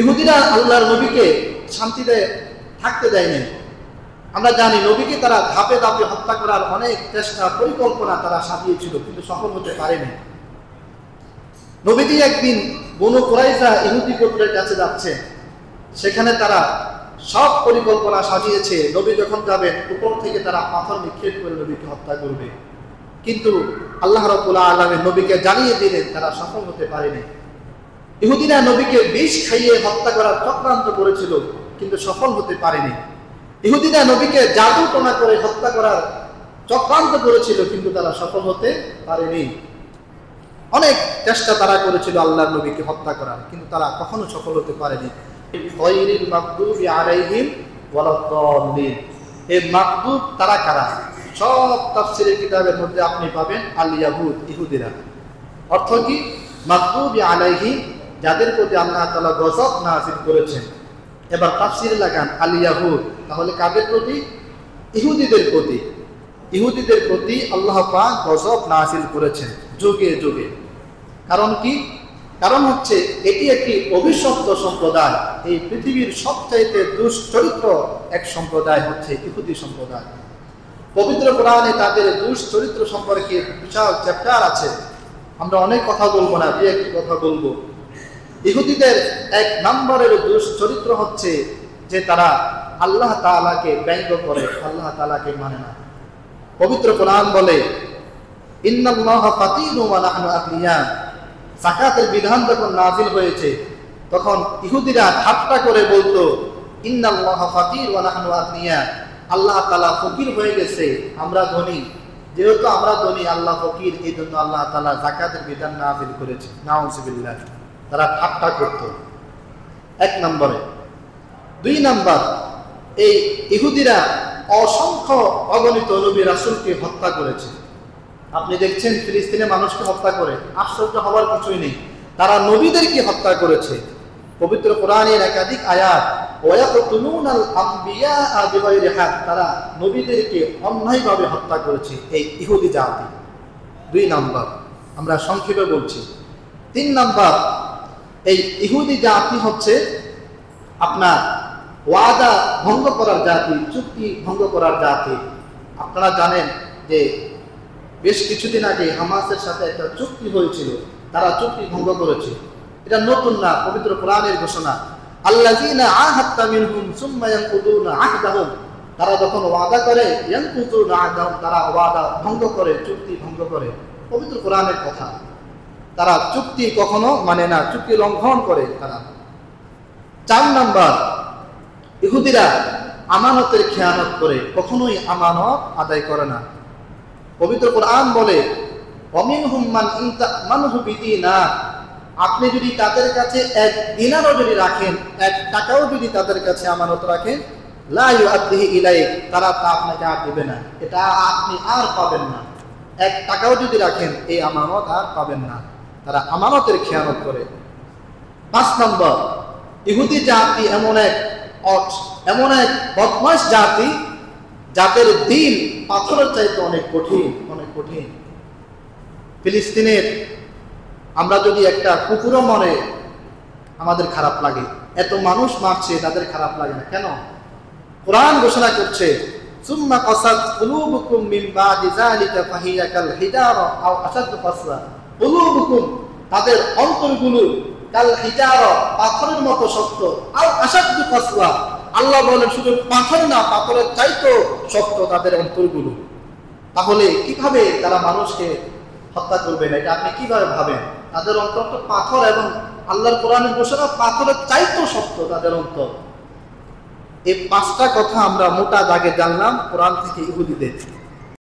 ইহুদিরা আল্লাহর নবীকে শান্তিতে থাকতে দেয়নি। আমরা জানি নবীকে তারা ধাপে ধাপে হত্যা করার অনেক চেষ্টা পরিকল্পনা তারা সাজিয়েছিল, কিন্তু সফল হতে পারেনি। নবীজি একদিন বনু কুরাইজা ইহুদি গোত্রের কাছে যাচ্ছে, সেখানে তারা সব পরিকল্পনা সাজিয়েছে। নবী যখন যাবেন উপর থেকে তারা পাথর নিক্ষেপ করে নবীকে হত্যা করবে, কিন্তু আল্লাহ রাব্বুল আলামিন নবীকে জানিয়ে দিলেন তারা সফল হতে পারেনি। ইহুদিরা নবীকে বিষ খাইয়ে হত্যা করার চক্রান্ত করেছিল, কিন্তু সফল হতে পারেনি। ইহুদিরা নবীকে জাদু টোনা করে হত্যা করার চক্রান্ত করেছিল, কিন্তু তারা সফল হতে পারেনি। অনেক চেষ্টা তারা করেছিল আল্লাহর নবীকে হত্যা করার, কিন্তু তারা কখনো সফল হতে পারেনি। গায়রিল মাগদুবি আলাইহিম ওয়ালাদ-দাল্লিন, এই মাগদুব তারা কারা? সব তাফসীরের কিতাবের মধ্যে আপনি পাবেন আল ইয়াহুদ, ইহুদিরা। অর্থ কি? মাগদুবি আলাইহিম, যাদের প্রতি আল্লাহ তাআলা গজব নাযিল করেছেন। এবার তাফসীরে লাগান আল ইয়াহুদ, তাহলে কাদের প্রতি? ইহুদিদের প্রতি। ইহুদিদের প্রতি আল্লাহ পাক গজব নাযিল করেছেন যুগে যুগে। কারণ কি? কারণ হচ্ছে এটি একটি অভিশপ্ত সম্প্রদায়। এই পৃথিবীর সবচাইতে দুশ্চরিত্র এক সম্প্রদায় হচ্ছে ইহুদি সম্প্রদায়। পবিত্র কোরআনে তাদের দুশ্চরিত্র সম্পর্কে বিশাল চ্যাপ্টার আছে। আমরা অনেক কথা বলবো না, যে একটি কথা বলবো। ইহুদিদের এক নম্বরের দুশ্চরিত্র হচ্ছে যে তারা আল্লাহ তাআলাকে ব্যঙ্গ করে, আল্লাহ তাআলাকে মানে না। পবিত্র কোরআন বলে ইন্নাল্লাহা ফাকিরুন ওয়া নাহনু আগনিয়া। যাকাতের বিধান যখন নাযিল হয়েছে তখন ইহুদিরা ঠাট্টা করে বলতো ইন্নাল্লাহা ফাকির ওয়া নাহনু আগনিয়া, আল্লাহ তাআলা ফকির হয়ে গেছে, আমরা ধনী। যেহেতু আমরা ধনী, আল্লাহ ফকির, এই জন্য আল্লাহ তাআলা যাকাতের বিধান নাযিল করেছে। নাউযুবিল্লাহ। তারা ঠাট্টা করত এক নম্বরে। দুই নাম্বার, এই ইহুদিরা অসংখ্য অগণিত নবী রাসূলকে হত্যা করেছে। আপনি দেখছেন ফিলিস্তিনে মানুষকে হত্যা করে, আশ্চর্য হওয়ার কিছুই নেই। তারা নবীদেরকে হত্যা করেছে। পবিত্র কোরআনের একাধিক আয়াত ওয়ায়াকতুলুনাল আমবিয়া বিগাইরি হক, তারা নবীদেরকে অন্যায়ভাবে হত্যা করেছে এই ইহুদি জাতি। দুই নাম্বার, আমরা সংক্ষেপে বলছি। তিন নাম্বার, এই ইহুদি জাতি হচ্ছে আপনার ওয়াদা ভঙ্গ করার জাতি, চুক্তি ভঙ্গ করার জাতি। আপনারা জানেন যে বেশ কিছুদিন আগে হামাসের সাথে একটা চুক্তি হয়েছিল, তারা চুক্তি ভঙ্গ করেছে। এটা নতুন না, পবিত্র কোরআনের ঘোষণা। আল্লাযীনা আহাদতা মিনহুম সুম্মা ইয়ানকুদুনা আহদাহুম, তারা যখন ওয়াদা করে ইয়ানকুদুনা আহদাহুম, তারা ওয়াদা ভঙ্গ করে, চুক্তি ভঙ্গ করে। পবিত্র কোরআনের কথা। তারা চুক্তি কখনো মানে না, চুক্তি লঙ্ঘন করে তারা। চার নাম্বার, ইহুদিরা আমানতের খেয়ানত করে, কখনোই আমানত আদায় করে না। পবিত্র কোরআন বলে ওয়ামিনহুম মান ইনতামানহু বিদিনার, আপনি যদি তাদের কাছে এক দিনারও যদি রাখেন, এক টাকাও যদি তাদের কাছে আমানত রাখেন, লা ইউআদ্দিহি ইলাইক, তারা তা আপনাকে আর দেবে না, এটা আপনি আর পাবেন না। এক টাকাও যদি রাখেন এই আমানত আর পাবেন না। তারা আমানতের খেয়ানত করে। পাঁচ নম্বর, ইহুদি জাতি এমন এক বদমাশ জাতি যাদের দিন পাথরের চাইতে অনেক কঠিন, অনেক কঠিন। ফিলিস্তিনের আমরা যদি একটা কুকুরও মরে আমাদের খারাপ লাগে, এত মানুষ মারছে তাদের খারাপ লাগে না কেন? কোরআন ঘোষণা করছে সুম্মা কাসাত কুলুবুকুম মিন বাদি যালিকা ফাহিয়া কাল হিজারা আও আশাদ্দু কাসওয়া। কুলুবুকুম, তাদের অন্তরগুলো কাল হিজারা, পাথরের মতো শক্ত, আও আশাদ্দু কাসওয়া, আল্লাহ বলেন শুধু পাথর না, পাথরের চাইতেও শক্ত তাদের অন্তরগুলো। তাহলে কিভাবে তারা মানুষকে হত্যা করবে না, এটা আপনি কিভাবে ভাবেন? তাদের অন্তর তো পাথর, এবং আল্লাহর কোরআনের ঘোষণা পাথরের চাইতেও শক্ত তাদের অন্তর। এই পাঁচটা কথা আমরা মোটা দাগে জানলাম কোরআন থেকে ইহুদিদের।